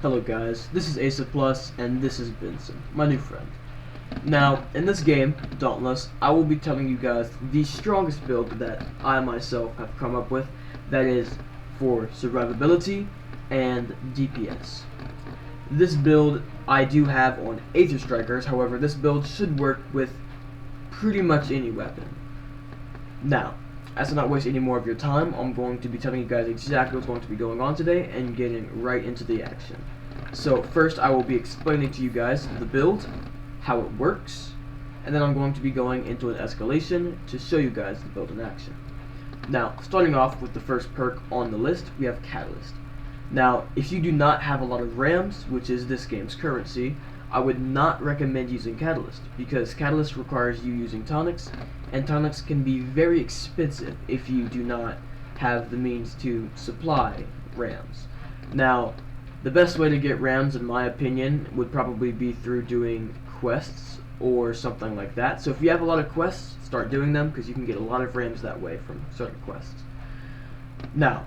Hello guys, this is Asa Plus, and this is Benson, my new friend. Now, in this game, Dauntless, I will be telling you guys the strongest build that I myself have come up with, that is for survivability and DPS. This build I do have on Aether Strikers, however this build should work with pretty much any weapon. Now, as to not waste any more of your time, I'm going to be telling you guys exactly what's going to be going on today and getting right into the action. So first I will be explaining to you guys the build, how it works, and then I'm going to be going into an escalation to show you guys the build in action. Now, starting off with the first perk on the list, we have Catalyst. Now, if you do not have a lot of rams, which is this game's currency, I would not recommend using Catalyst, because Catalyst requires you using tonics, and tonics can be very expensive if you do not have the means to supply rams. Now, the best way to get rams, in my opinion, would probably be through doing quests or something like that. So if you have a lot of quests, start doing them, because you can get a lot of rams that way from certain quests. Now,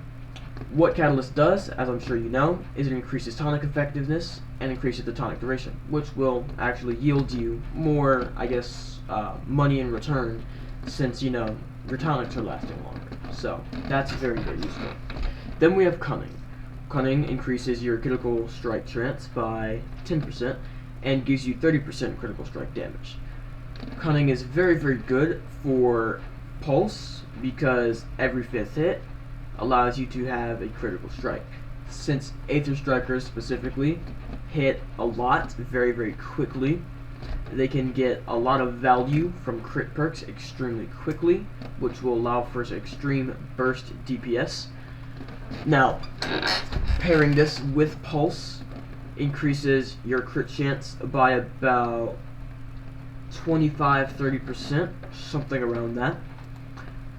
what Catalyst does, as I'm sure you know, is it increases tonic effectiveness and increases the tonic duration, which will actually yield you more, I guess, money in return, since, you know, your tonics are lasting longer. So, that's very, very useful. Then we have Cunning. Cunning increases your critical strike chance by 10% and gives you 30% critical strike damage. Cunning is very, very good for Pulse, because every 5th hit allows you to have a critical strike. Since Aether Strikers specifically hit a lot very, very quickly, they can get a lot of value from crit perks extremely quickly, which will allow for extreme burst DPS. Now, pairing this with Pulse increases your crit chance by about 25-30%, something around that.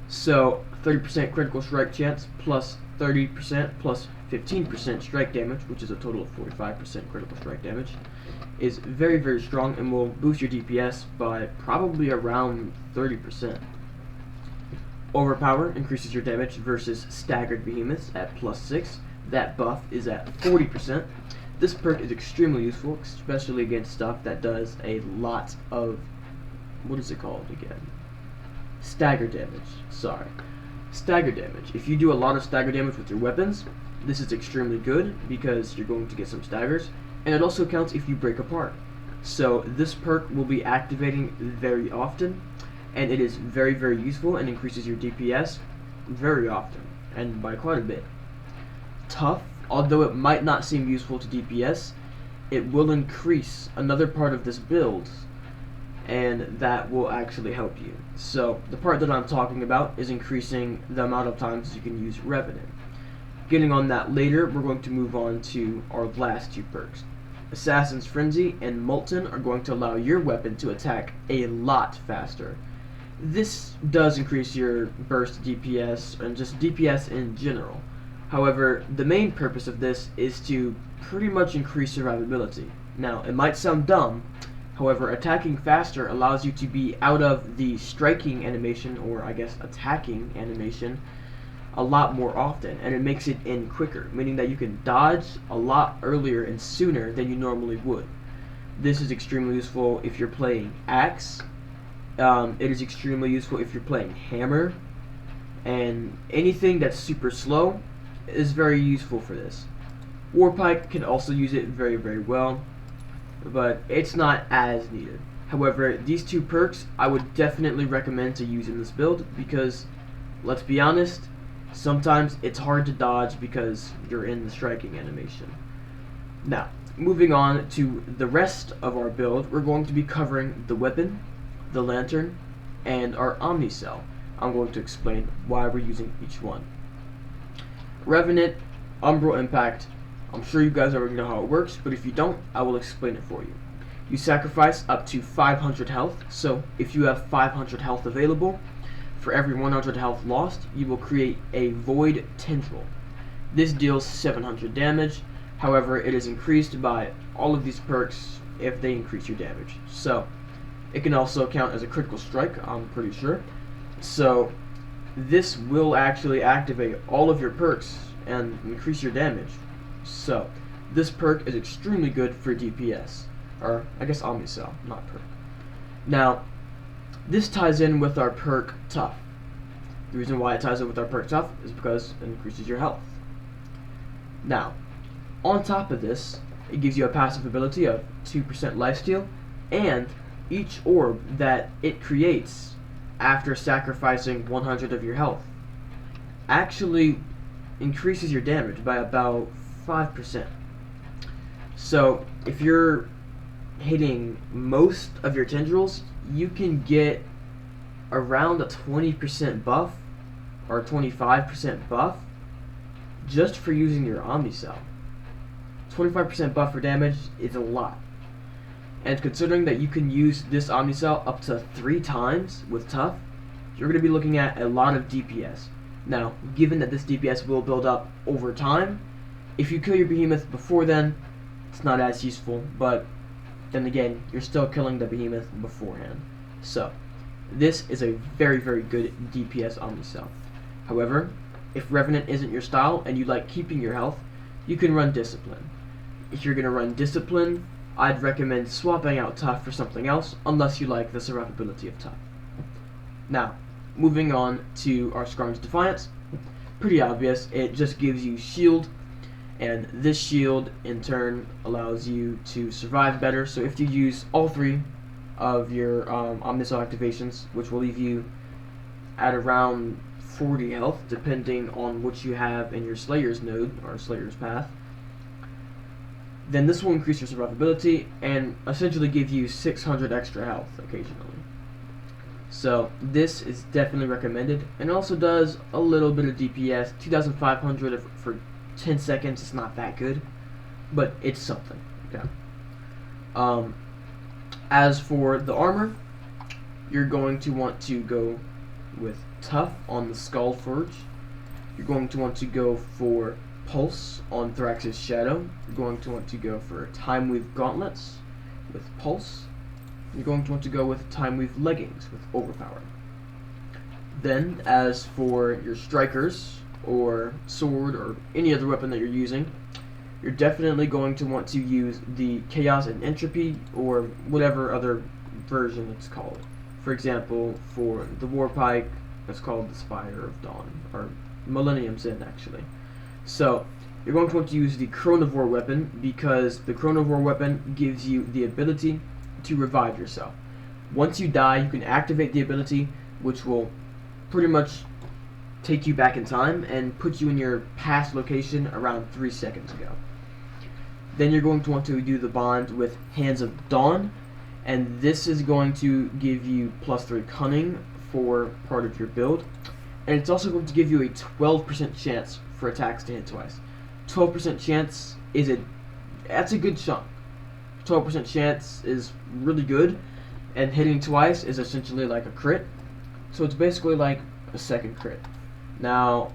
So 30% critical strike chance plus 30% plus 15% strike damage, which is a total of 45% critical strike damage, is very, very strong and will boost your DPS by probably around 30%. Overpower increases your damage versus Staggered Behemoths at +6. That buff is at 40%. This perk is extremely useful, especially against stuff that does a lot of, what is it called again? Stagger damage. Sorry. Stagger damage. If you do a lot of stagger damage with your weapons, this is extremely good because you're going to get some staggers, and it also counts if you break apart. So this perk will be activating very often, and it is very, very useful and increases your DPS very often, and by quite a bit. Tough, although it might not seem useful to DPS, it will increase another part of this build, and that will actually help you. So the part that I'm talking about is increasing the amount of times you can use Revenant. Getting on that later, we're going to move on to our last two perks. Assassin's Frenzy and Molten are going to allow your weapon to attack a lot faster. This does increase your burst DPS and just DPS in general. However, the main purpose of this is to pretty much increase survivability. Now, it might sound dumb, however, attacking faster allows you to be out of the striking animation, or I guess attacking animation, a lot more often, and it makes it end quicker, meaning that you can dodge a lot earlier and sooner than you normally would. This is extremely useful if you're playing Axe. It is extremely useful if you're playing Hammer, and anything that's super slow is very useful for this. Warpike can also use it very, very well, but it's not as needed. However, these two perks I would definitely recommend to use in this build, because, let's be honest, sometimes it's hard to dodge because you're in the striking animation. Now, moving on to the rest of our build, we're going to be covering the weapon, the lantern, and our Omnicell. I'm going to explain why we're using each one. Revenant, Umbral Impact, I'm sure you guys already know how it works, but if you don't, I will explain it for you. You sacrifice up to 500 health, so if you have 500 health available, for every 100 health lost, you will create a Void Tendril. This deals 700 damage, however, it is increased by all of these perks if they increase your damage. So, it can also count as a critical strike, I'm pretty sure. So, this will actually activate all of your perks and increase your damage. So, this perk is extremely good for DPS, or I guess Omnicell, not perk. Now, this ties in with our perk Tough. The reason why it ties in with our perk Tough is because it increases your health. Now, on top of this, it gives you a passive ability of 2% lifesteal, and each orb that it creates after sacrificing 100 of your health actually increases your damage by about 5%. So if you're hitting most of your tendrils, you can get around a 20% buff or 25% buff just for using your Omnicell. 25% buff for damage is a lot. And considering that you can use this Omnicell up to 3 times with Tough, you're going to be looking at a lot of DPS. Now, given that this DPS will build up over time, if you kill your behemoth before then, it's not as useful, but then again, you're still killing the behemoth beforehand. So, this is a very, very good DPS Omnicell. However, if Revenant isn't your style and you like keeping your health, you can run Discipline. If you're going to run Discipline, I'd recommend swapping out Tough for something else, unless you like the survivability of Tough. Now, moving on to our Skarn's Defiance. Pretty obvious, it just gives you shield, and this shield in turn allows you to survive better. So if you use all 3 of your Omnicell activations, which will leave you at around 40 health, depending on what you have in your Slayer's node, or Slayer's path, then this will increase your survivability and essentially give you 600 extra health occasionally. So this is definitely recommended, and also does a little bit of DPS. 2,500 for 10 seconds. It's not that good, but it's something. Okay. As for the armor, you're going to want to go with Tough on the Skull Forge. You're going to want to go for Pulse on Thrax's Shadow. You're going to want to go for Time Weave Gauntlets with Pulse. You're going to want to go with Time Weave Leggings with Overpower. Then, as for your strikers, or sword, or any other weapon that you're using, you're definitely going to want to use the Chaos and Entropy, or whatever other version it's called. For example, for the Warpike, it's called the Spire of Dawn, or Millennium Sin, actually. So, you're going to want to use the Chronivore weapon, because the Chronivore weapon gives you the ability to revive yourself. Once you die, you can activate the ability, which will pretty much take you back in time and put you in your past location around 3 seconds ago. Then you're going to want to do the bond with Hands of Dawn, and this is going to give you +3 Cunning for part of your build, and it's also going to give you a 12% chance for attacks to hit twice. 12% chance that's a good chunk. 12% chance is really good, and hitting twice is essentially like a crit. So it's basically like a second crit. Now,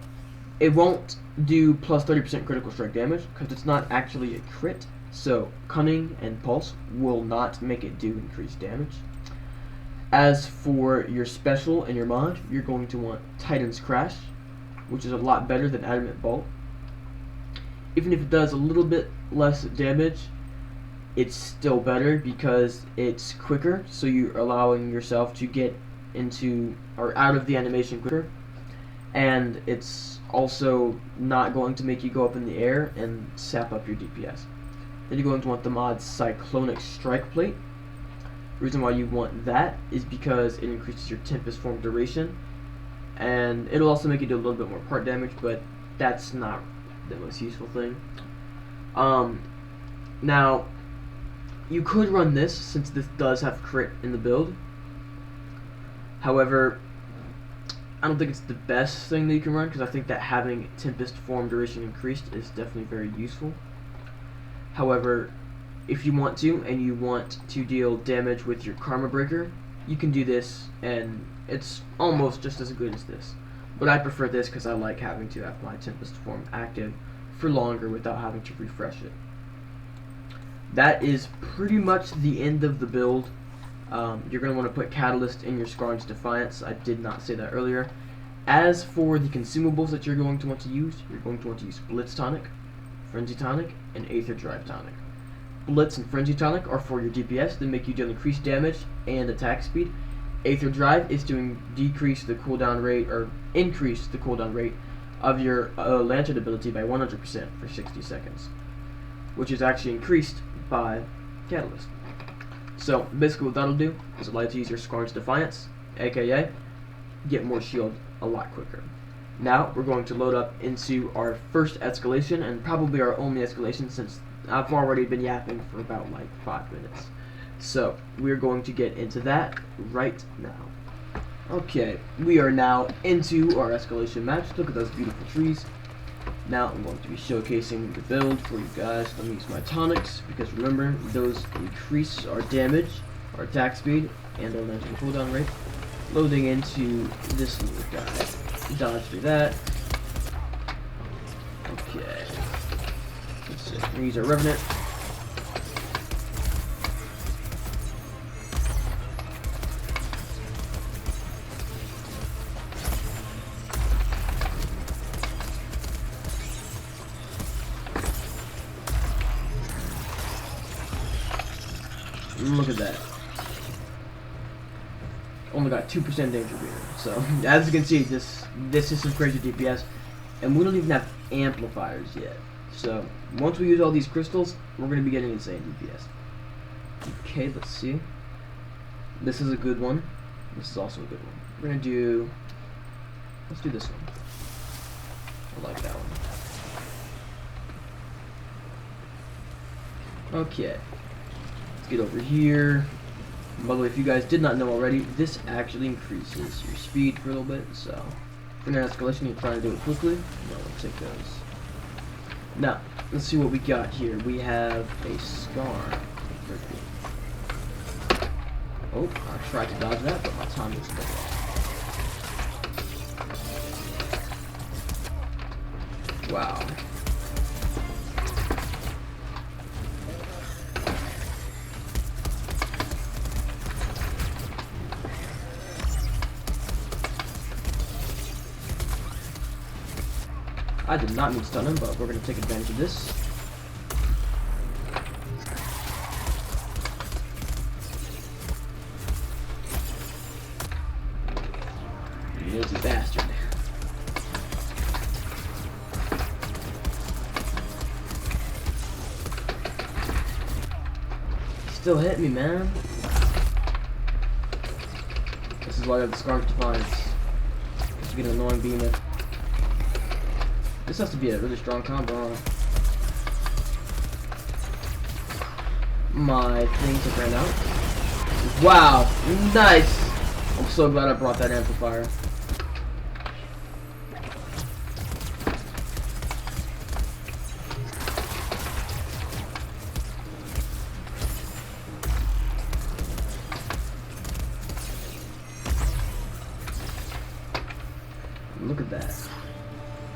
it won't do +30% critical strike damage because it's not actually a crit. So Cunning and Pulse will not make it do increased damage. As for your special and your mod, you're going to want Titan's Crash, which is a lot better than Adamant Bolt. Even if it does a little bit less damage, it's still better because it's quicker, so you're allowing yourself to get into or out of the animation quicker, and it's also not going to make you go up in the air and sap up your DPS. Then you're going to want the mod Cyclonic Strike Plate. The reason why you want that is because it increases your Tempest Form duration, and it'll also make you do a little bit more part damage, but that's not the most useful thing. Now, you could run this, since this does have crit in the build. However, I don't think it's the best thing that you can run, because I think that having Tempest Form duration increased is definitely very useful. However, if you want to, and you want to deal damage with your Karma Breaker, you can do this, and it's almost just as good as this. But I prefer this because I like having to have my Tempest Form active for longer without having to refresh it. That is pretty much the end of the build. You're going to want to put Catalyst in your Skarn's Defiance. I did not say that earlier. As for the consumables that you're going to want to use, you're going to want to use Blitz Tonic Frenzy Tonic, and Aether Drive Tonic. Blitz and Frenzy Tonic are for your DPS. They make you deal increased damage and attack speed. Aether Drive is to decrease the cooldown rate, or increase the cooldown rate of your Lantern ability by 100% for 60 seconds, which is actually increased by Catalyst. So basically what that'll do is allow you to use your Scorn's Defiance, aka get more shield a lot quicker. Now we're going to load up into our first escalation, and probably our only escalation, since I've already been yapping for about like 5 minutes. So we're going to get into that right now. Okay, we are now into our escalation match. Look at those beautiful trees. Now I'm going to be showcasing the build for you guys. Let me use my tonics, because remember, those increase our damage, our attack speed, and our lantern cooldown rate. Loading into this little guy. Dodge through that. Okay. Let's see. We use our Revenant. Look at that. Only got 2% danger meter. So as you can see, this is some crazy DPS, and we don't even have amplifiers yet. So once we use all these crystals, we're gonna be getting insane DPS. Okay, let's see. This is a good one. This is also a good one. We're gonna do. Let's do this one. I like that one. Okay. Let's get over here. By the way, if you guys did not know already, this actually increases your speed for a little bit, so for an escalation, you're trying to do it quickly. No, we'll take those. Now, let's see what we got here. We have a Scar. Oh, I tried to dodge that, but my time was still off. Wow. I did not mean to stun him, but we're going to take advantage of this. Lazy bastard. Still hit me, man. This is why I have the Scarf Defiance. It's getting an annoying behemoth. This has to be a really strong combo. My things have ran out. Wow, nice! I'm so glad I brought that amplifier. Look at that.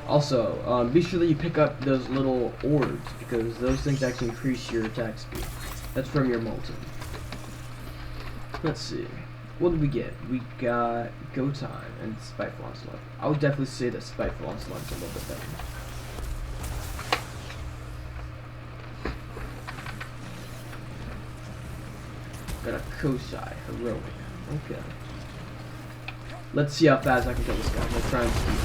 Also, be sure that you pick up those little orbs, because those things actually increase your attack speed. That's from your Molten. Let's see. What did we get? We got Go Time and Spiteful Onslaught. I would definitely say that Spiteful Onslaught is a little bit better. Got a Kosai, Heroic. Okay. Let's see how fast I can kill this guy. I'm gonna try and speed it.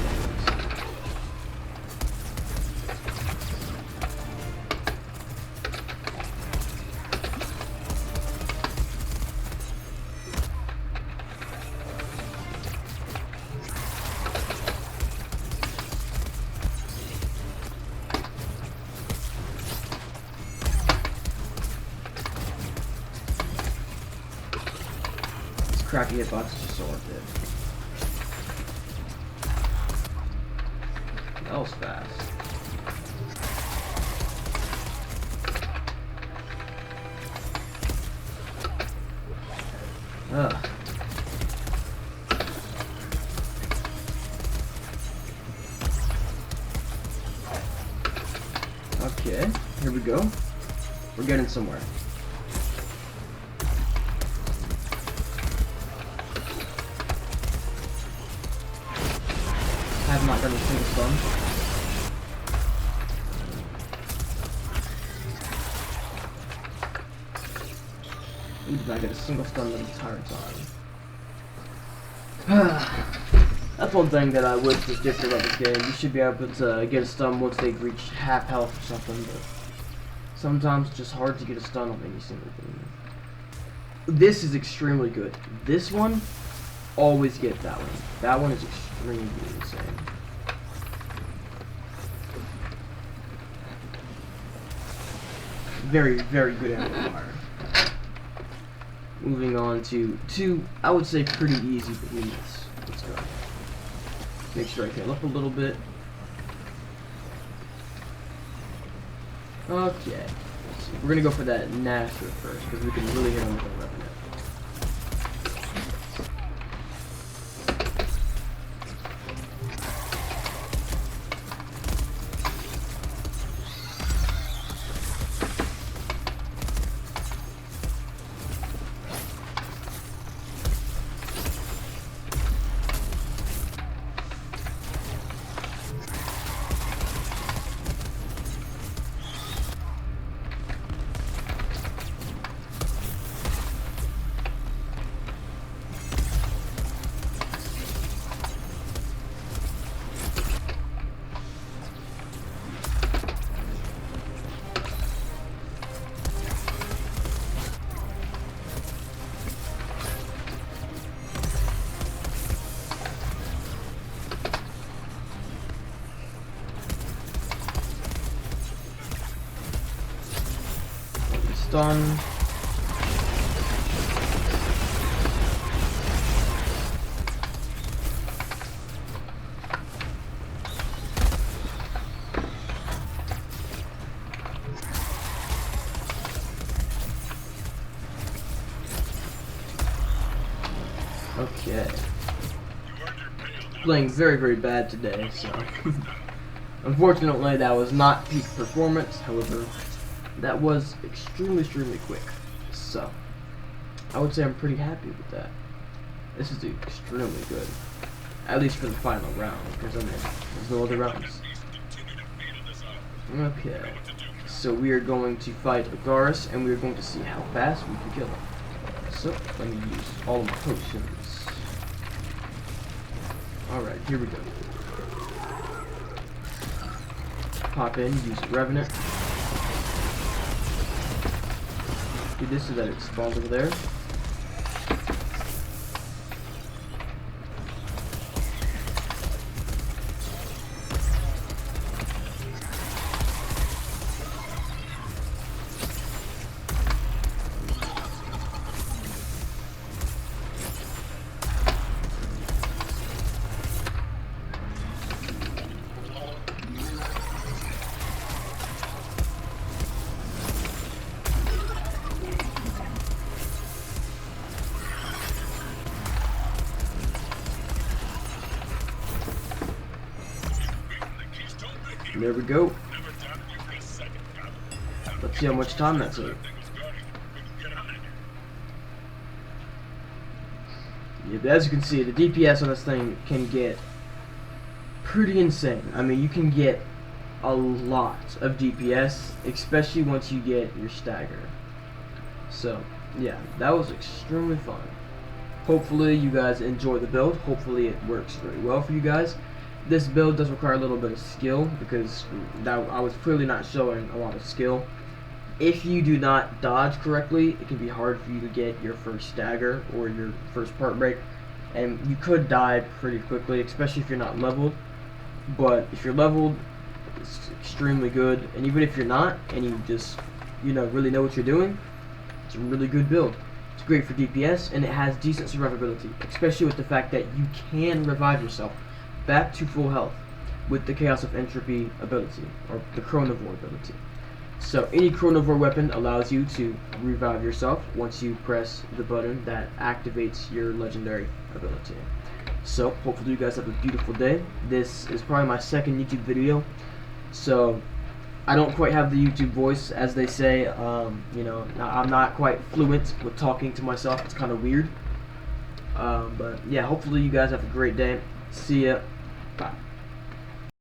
Cracky hitbox is just so worth it. That was fast. Ugh. Okay, here we go. We're getting somewhere. I have not done a single stun. We did not get a single stun the entire time. That's one thing that I would just different about this game. You should be able to get a stun once they reach half health or something, but sometimes it's just hard to get a stun on any single thing. This is extremely good. This one, always get that one. That one is extremely insane. Very, very good amplifier. Moving on to two, I would say pretty easy behemoths. Let's go. Make sure I can up a little bit. Okay. Let's see. We're gonna go for that Nasher first, because we can really hit him with our weapon. Done. Okay. Playing very, very bad today, so unfortunately that was not peak performance. However, that was extremely quick, so I would say I'm pretty happy with that. This is extremely good, at least for the final round, because I mean, there's no other rounds. Okay, so we are going to fight Agaris, and we are going to see how fast we can kill him. So let me use all of my potions. Alright, here we go. Pop in, use Revenant. Do this so that it spawns over there. There we go. Let's see how much time that took. Yeah, as you can see, the DPS on this thing can get pretty insane. I mean, you can get a lot of DPS, especially once you get your stagger. So, yeah, that was extremely fun. Hopefully you guys enjoy the build. Hopefully it works very well for you guys. This build does require a little bit of skill, because I was clearly not showing a lot of skill. If you do not dodge correctly, it can be hard for you to get your first stagger or your first part break, and you could die pretty quickly, especially if you're not leveled. But if you're leveled, it's extremely good, and even if you're not, and you just, you know, really know what you're doing, it's a really good build. It's great for DPS, and it has decent survivability, especially with the fact that you can revive yourself back to full health with the Chaos of Entropy ability, or the Chronivore ability. So any Chronivore weapon allows you to revive yourself once you press the button that activates your legendary ability. So hopefully you guys have a beautiful day. This is probably my second YouTube video, so I don't quite have the YouTube voice, as they say. You know, I'm not quite fluent with talking to myself. It's kind of weird. But yeah, hopefully you guys have a great day. See ya.